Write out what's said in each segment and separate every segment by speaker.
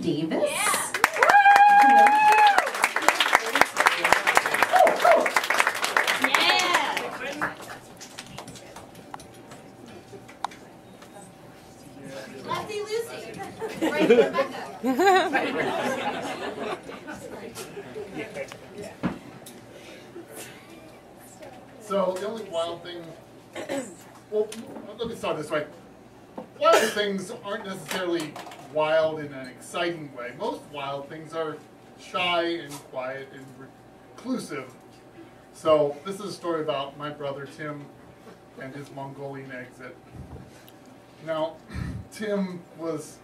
Speaker 1: Davis.
Speaker 2: Yeah. Lefty Lucy. Right, Rebecca.
Speaker 3: So the only wild thing, well, let me start this way. Wild things aren't necessarily wild in an exciting way. Most wild things are shy and quiet and reclusive. So this is a story about my brother Tim and his Mongolian exit. Now, Tim was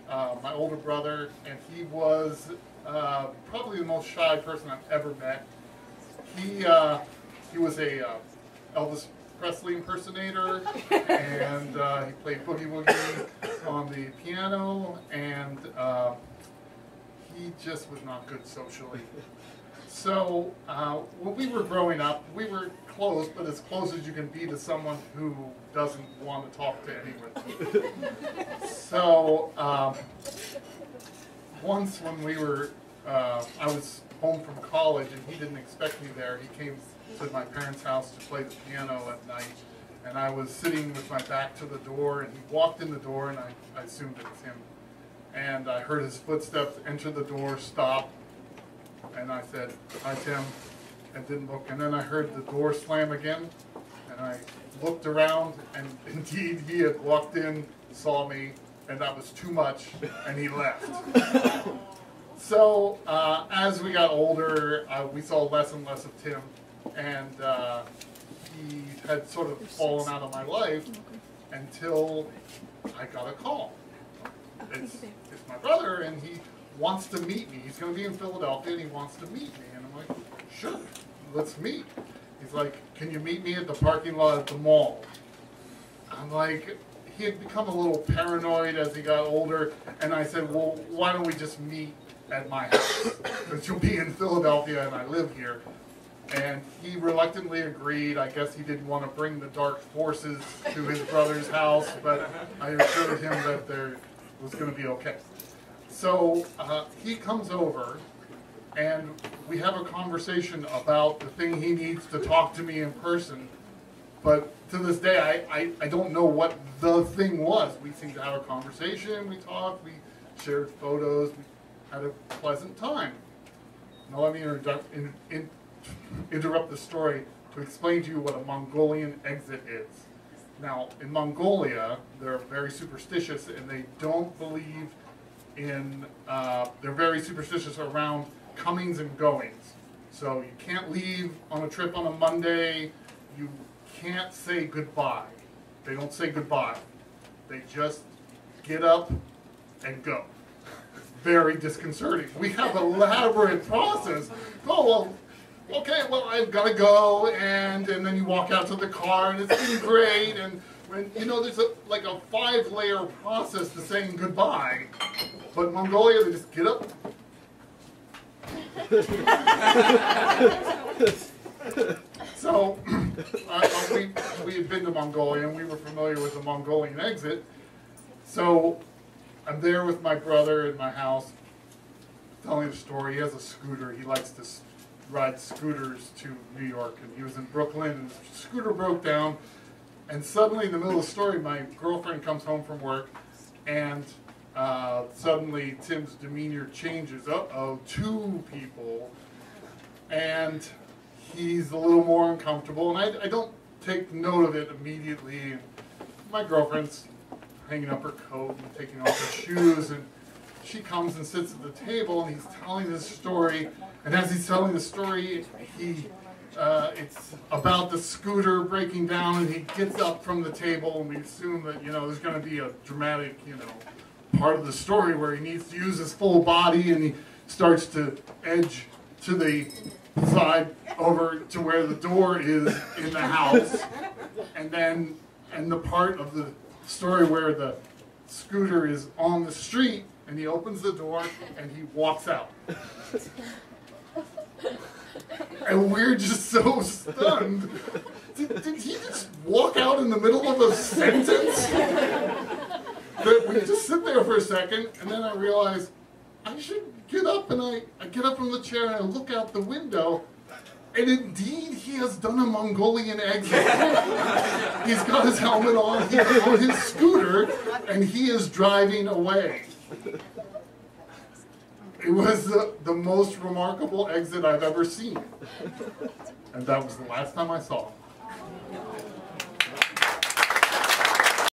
Speaker 3: my older brother, and he was probably the most shy person I've ever met. He was a Elvis Presley impersonator, and he played boogie woogie on the piano, and he just was not good socially. So when we were growing up, we were close, but as close as you can be to someone who doesn't want to talk to anyone. So once when we were, I was home from college and he didn't expect me there. He came to my parents' house to play the piano at night, and I was sitting with my back to the door, and he walked in the door, and I assumed it was him. And I heard his footsteps enter the door, stop, and I said, "Hi, Tim," and didn't look. And then I heard the door slam again, and I looked around, and indeed he had walked in, saw me, and that was too much, and he left. So as we got older, we saw less and less of Tim, and he had sort of fallen out of my life until I got a call. It's my brother, and he wants to meet me. He's going to be in Philadelphia, and he wants to meet me. And I'm like, sure, let's meet. He's like, can you meet me at the parking lot at the mall? I'm like, he had become a little paranoid as he got older, and I said, well, why don't we just meet at my house? Because you'll be in Philadelphia, and I live here. And he reluctantly agreed. I guess he didn't want to bring the dark forces to his brother's house, but I assured him that there was going to be okay. So he comes over, and we have a conversation about the thing he needs to talk to me in person. But to this day, I don't know what the thing was. We seemed to have a conversation, we talked, we shared photos, we had a pleasant time. Now let me interrupt the story to explain to you what a Mongolian exit is. Now, in Mongolia, they're very superstitious, and they don't believe in, they're very superstitious around comings and goings. So you can't leave on a trip on a Monday, you can't say goodbye. They don't say goodbye. They just get up and go. It's very disconcerting. We have an elaborate process. Oh, well, okay, well, I've got to go, and then you walk out to the car, and it's been great, and when, you know, there's like a 5-layer process to saying goodbye. But in Mongolia, they just get up. So we had been to Mongolia, and we were familiar with the Mongolian exit. So I'm there with my brother in my house, telling the story. He has a scooter. He likes to ride scooters to New York, and he was in Brooklyn, and his scooter broke down. And suddenly, in the middle of the story, my girlfriend comes home from work, and suddenly Tim's demeanor changes. Uh-oh, 2 people. And he's a little more uncomfortable, and I don't take note of it immediately. And my girlfriend's hanging up her coat and taking off her shoes, and she comes and sits at the table, and he's telling this story. And as he's telling the story, it's about the scooter breaking down, and he gets up from the table, and we assume that, you know, there's going to be a dramatic, you know, part of the story where he needs to use his full body, and he starts to edge to the side over to where the door is in the house, and then the part of the story where the scooter is on the street, and he opens the door and he walks out. And we're just so stunned. Did he just walk out in the middle of a sentence? That we just sit there for a second, and then I realize, I should get up, and I get up from the chair and I look out the window, and indeed he has done a Mongolian exit. He's got his helmet on, he's on his scooter, and he is driving away. It was the most remarkable exit I've ever seen. And that was the last time I saw him.